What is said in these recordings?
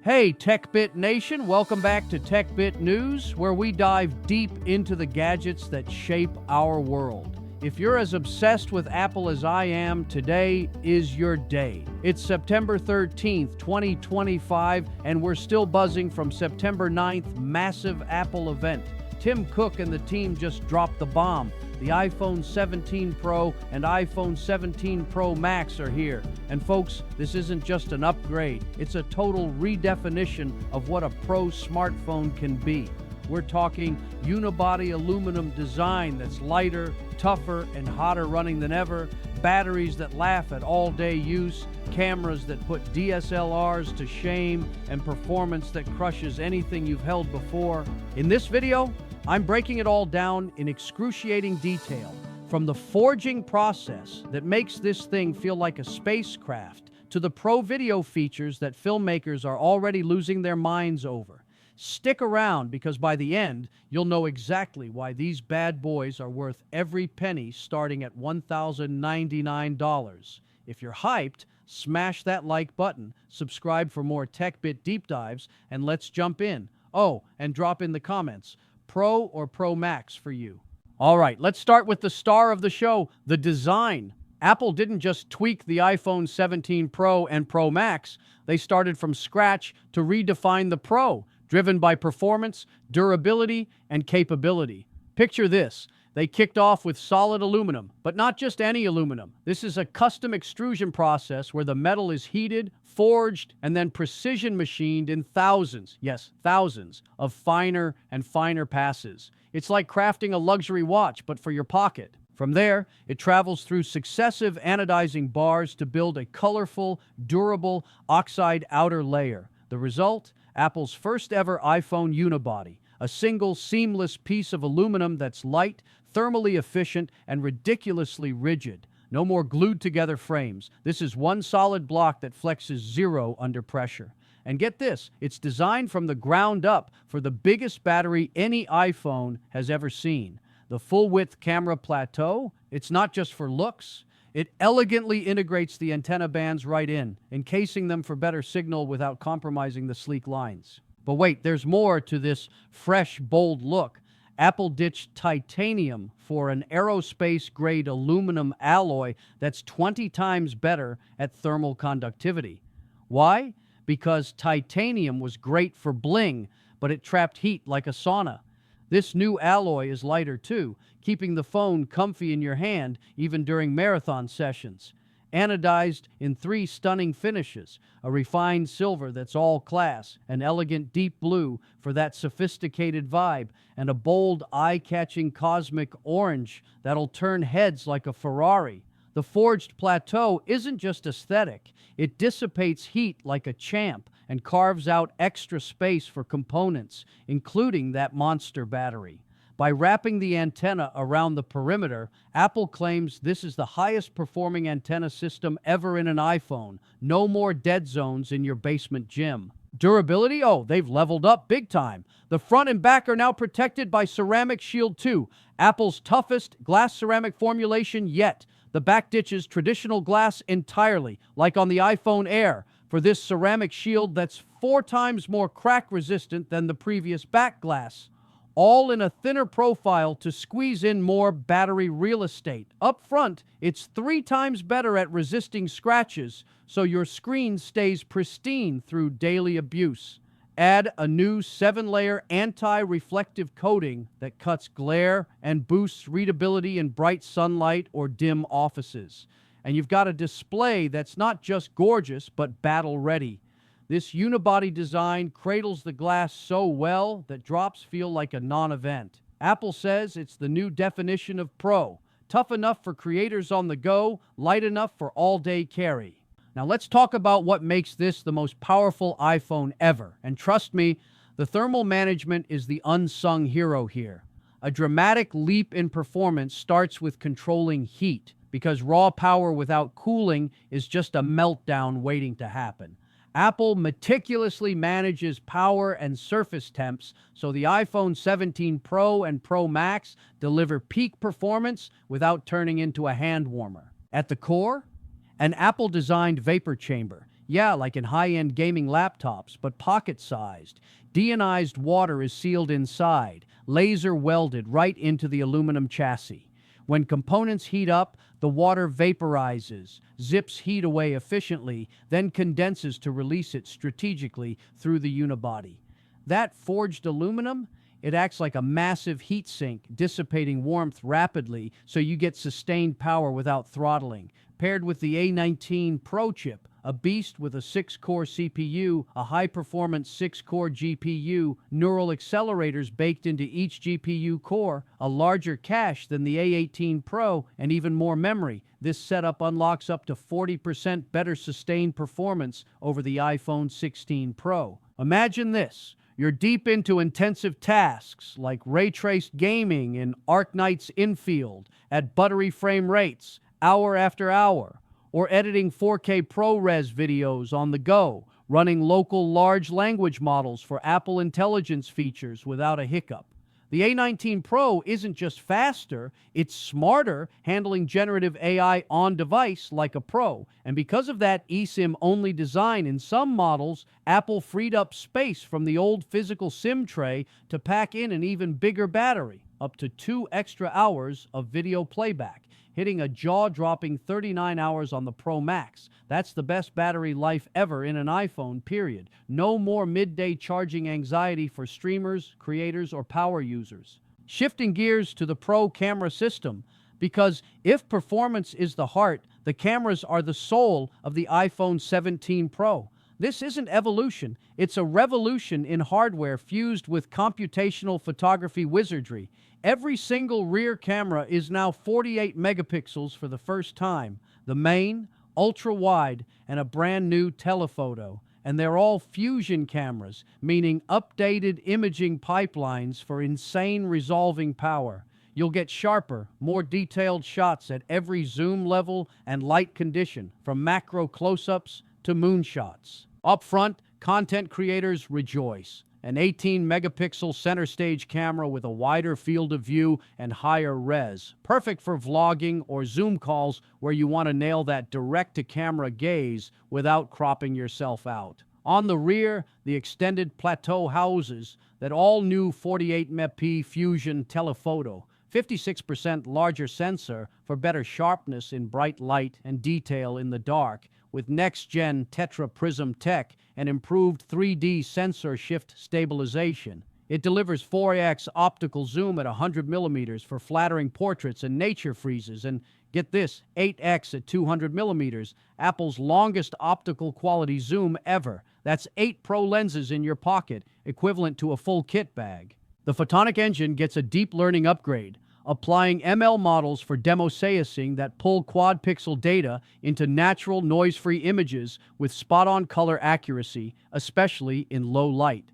Hey, TechBit Nation, welcome back to TechBit News, where we dive deep into the gadgets that shape our world. If you're as obsessed with Apple as I am, today is your day. It's September 13th, 2025, and we're still buzzing from September 9th massive Apple event. Tim Cook and the team just dropped the bomb. The iPhone 17 Pro and iPhone 17 Pro Max are here. And folks, this isn't just an upgrade. It's a total redefinition of what a Pro smartphone can be. We're talking unibody aluminum design that's lighter, tougher, and hotter running than ever, batteries that laugh at all-day use, cameras that put DSLRs to shame, and performance that crushes anything you've held before. In this video, I'm breaking it all down in excruciating detail, from the forging process that makes this thing feel like a spacecraft to the pro video features that filmmakers are already losing their minds over. Stick around, because by the end, you'll know exactly why these bad boys are worth every penny, starting at $1,099. If you're hyped, smash that like button, subscribe for more TechBit deep dives, and let's jump in. Oh, and drop in the comments, Pro or Pro Max for you. All right, let's start with the star of the show, the design. Apple didn't just tweak the iPhone 17 Pro and Pro Max. They started from scratch to redefine the Pro, driven by performance, durability, and capability. Picture this. They kicked off with solid aluminum, but not just any aluminum. This is a custom extrusion process where the metal is heated, forged, and then precision machined in thousands, yes, thousands, of finer and finer passes. It's like crafting a luxury watch, but for your pocket. From there, it travels through successive anodizing bars to build a colorful, durable oxide outer layer. The result? Apple's first ever iPhone unibody, a single seamless piece of aluminum that's light, thermally efficient, and ridiculously rigid. No more glued together frames. This is one solid block that flexes zero under pressure. And get this, it's designed from the ground up for the biggest battery any iPhone has ever seen. The full-width camera plateau, it's not just for looks. It elegantly integrates the antenna bands right in, encasing them for better signal without compromising the sleek lines. But wait, there's more to this fresh, bold look. Apple ditched titanium for an aerospace-grade aluminum alloy that's 20 times better at thermal conductivity. Why? Because titanium was great for bling, but it trapped heat like a sauna. This new alloy is lighter too, keeping the phone comfy in your hand even during marathon sessions. Anodized in 3 stunning finishes, a refined silver that's all class, an elegant deep blue for that sophisticated vibe, and a bold, eye-catching cosmic orange that'll turn heads like a Ferrari. The forged plateau isn't just aesthetic, it dissipates heat like a champ and carves out extra space for components, including that monster battery. By wrapping the antenna around the perimeter, Apple claims this is the highest performing antenna system ever in an iPhone. No more dead zones in your basement gym. Durability? Oh, they've leveled up big time. The front and back are now protected by Ceramic Shield 2, Apple's toughest glass ceramic formulation yet. The back ditches traditional glass entirely, like on the iPhone Air, for this ceramic shield that's 4 times more crack resistant than the previous back glass. All in a thinner profile to squeeze in more battery real estate. Up front, it's 3 times better at resisting scratches, so your screen stays pristine through daily abuse. Add a new 7-layer anti-reflective coating that cuts glare and boosts readability in bright sunlight or dim offices. And you've got a display that's not just gorgeous, but battle-ready. This unibody design cradles the glass so well that drops feel like a non-event. Apple says it's the new definition of Pro, tough enough for creators on the go, light enough for all-day carry. Now let's talk about what makes this the most powerful iPhone ever. And trust me, the thermal management is the unsung hero here. A dramatic leap in performance starts with controlling heat, because raw power without cooling is just a meltdown waiting to happen. Apple meticulously manages power and surface temps, so the iPhone 17 Pro and Pro Max deliver peak performance without turning into a hand warmer. At the core, an Apple-designed vapor chamber, Yeah, like in high-end gaming laptops, but pocket-sized. Deionized water is sealed inside, laser welded right into the aluminum chassis. When components heat up, the water vaporizes, zips heat away efficiently, then condenses to release it strategically through the unibody. That forged aluminum, it acts like a massive heat sink, dissipating warmth rapidly so you get sustained power without throttling. Paired with the A19 Pro chip, a beast with a 6-core CPU, a high-performance 6-core GPU, neural accelerators baked into each GPU core, a larger cache than the A18 Pro, and even more memory. This setup unlocks up to 40% better sustained performance over the iPhone 16 Pro. Imagine this. You're deep into intensive tasks like ray-traced gaming in Arknight's infield at buttery frame rates, hour after hour, or editing 4K ProRes videos on the go, running local large language models for Apple Intelligence features without a hiccup. The A19 Pro isn't just faster, it's smarter, handling generative AI on device like a Pro. And because of that eSIM-only design in some models, Apple freed up space from the old physical SIM tray to pack in an even bigger battery, up to 2 extra hours of video playback, hitting a jaw-dropping 39 hours on the Pro Max. That's the best battery life ever in an iPhone, period. No more midday charging anxiety for streamers, creators, or power users. Shifting gears to the Pro camera system, because if performance is the heart, the cameras are the soul of the iPhone 17 Pro. This isn't evolution, it's a revolution in hardware fused with computational photography wizardry. Every single rear camera is now 48 megapixels for the first time. The main, ultra-wide, and a brand new telephoto. And they're all fusion cameras, meaning updated imaging pipelines for insane resolving power. You'll get sharper, more detailed shots at every zoom level and light condition, from macro close-ups to moonshots. Up front, content creators rejoice. An 18-megapixel center stage camera with a wider field of view and higher res. Perfect for vlogging or Zoom calls where you want to nail that direct-to-camera gaze without cropping yourself out. On the rear, the extended plateau houses that all-new 48MP Fusion Telephoto. 56% larger sensor for better sharpness in bright light and detail in the dark, with next-gen Tetra Prism tech and improved 3D sensor shift stabilization. It delivers 4x optical zoom at 100 millimeters for flattering portraits and nature freezes, and get this, 8x at 200 millimeters, Apple's longest optical quality zoom ever. That's 8 Pro lenses in your pocket, equivalent to a full kit bag. The Photonic engine gets a deep learning upgrade, applying ML models for demosayasing that pull quad-pixel data into natural noise-free images with spot-on color accuracy, especially in low light.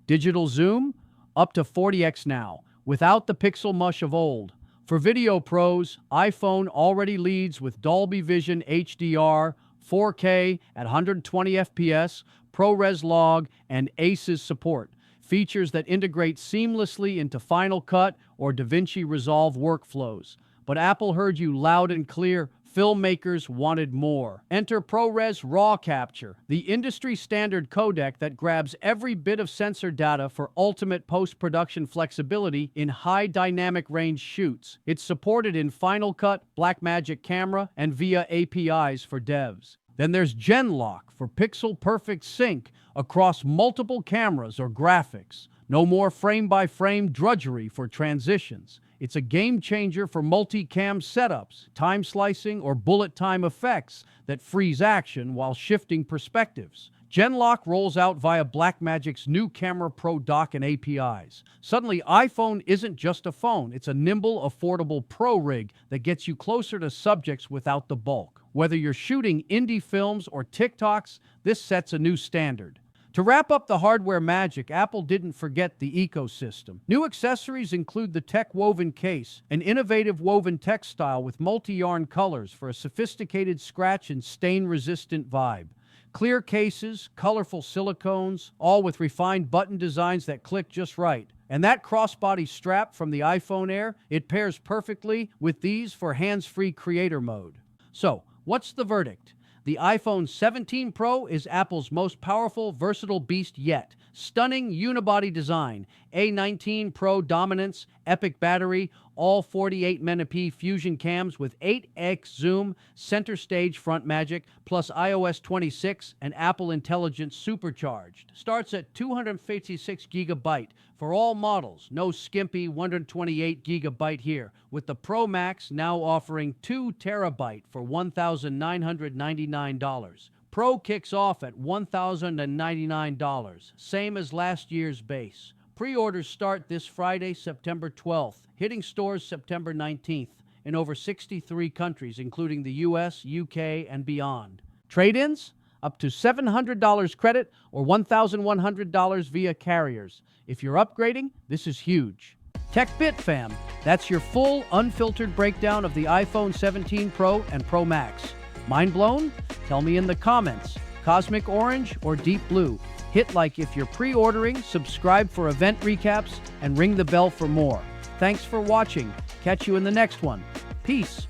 Digital zoom? Up to 40x now, without the pixel mush of old. For video pros, iPhone already leads with Dolby Vision HDR, 4K at 120 FPS, ProRes log, and ACES support. Features that integrate seamlessly into Final Cut or DaVinci Resolve workflows. But Apple heard you loud and clear. Filmmakers wanted more. Enter ProRes RAW Capture, the industry-standard codec that grabs every bit of sensor data for ultimate post-production flexibility in high dynamic range shoots. It's supported in Final Cut, Blackmagic Camera, and via APIs for devs. Then there's GenLock for pixel-perfect sync across multiple cameras or graphics. No more frame-by-frame drudgery for transitions. It's a game changer for multi-cam setups, time slicing, or bullet time effects that freeze action while shifting perspectives. GenLock rolls out via Blackmagic's new Camera Pro dock and APIs. Suddenly, iPhone isn't just a phone. It's a nimble, affordable pro rig that gets you closer to subjects without the bulk. Whether you're shooting indie films or TikToks, this sets a new standard. To wrap up the hardware magic, Apple didn't forget the ecosystem. New accessories include the Tech Woven case, an innovative woven textile with multi-yarn colors for a sophisticated scratch and stain-resistant vibe. Clear cases, colorful silicones, all with refined button designs that click just right. And that crossbody strap from the iPhone Air, it pairs perfectly with these for hands-free creator mode. So, what's the verdict? The iPhone 17 Pro is Apple's most powerful, versatile beast yet. Stunning unibody design, A19 Pro dominance, epic battery, all 48 megapixel fusion cams with 8x zoom, center stage front magic, plus iOS 26 and Apple Intelligence supercharged. Starts at 256 gigabyte for all models. No skimpy 128 gigabyte here, with the Pro Max now offering 2 terabyte for $1,999. Pro kicks off at $1,099, same as last year's base. Pre-orders start this Friday, September 12th, hitting stores September 19th in over 63 countries, including the US, UK, and beyond. Trade-ins? Up to $700 credit or $1,100 via carriers. If you're upgrading, this is huge. TechBit fam, that's your full, unfiltered breakdown of the iPhone 17 Pro and Pro Max. Mind blown? Tell me in the comments. Cosmic orange or deep blue? Hit like if you're pre-ordering, subscribe for event recaps, and ring the bell for more. Thanks for watching. Catch you in the next one. Peace.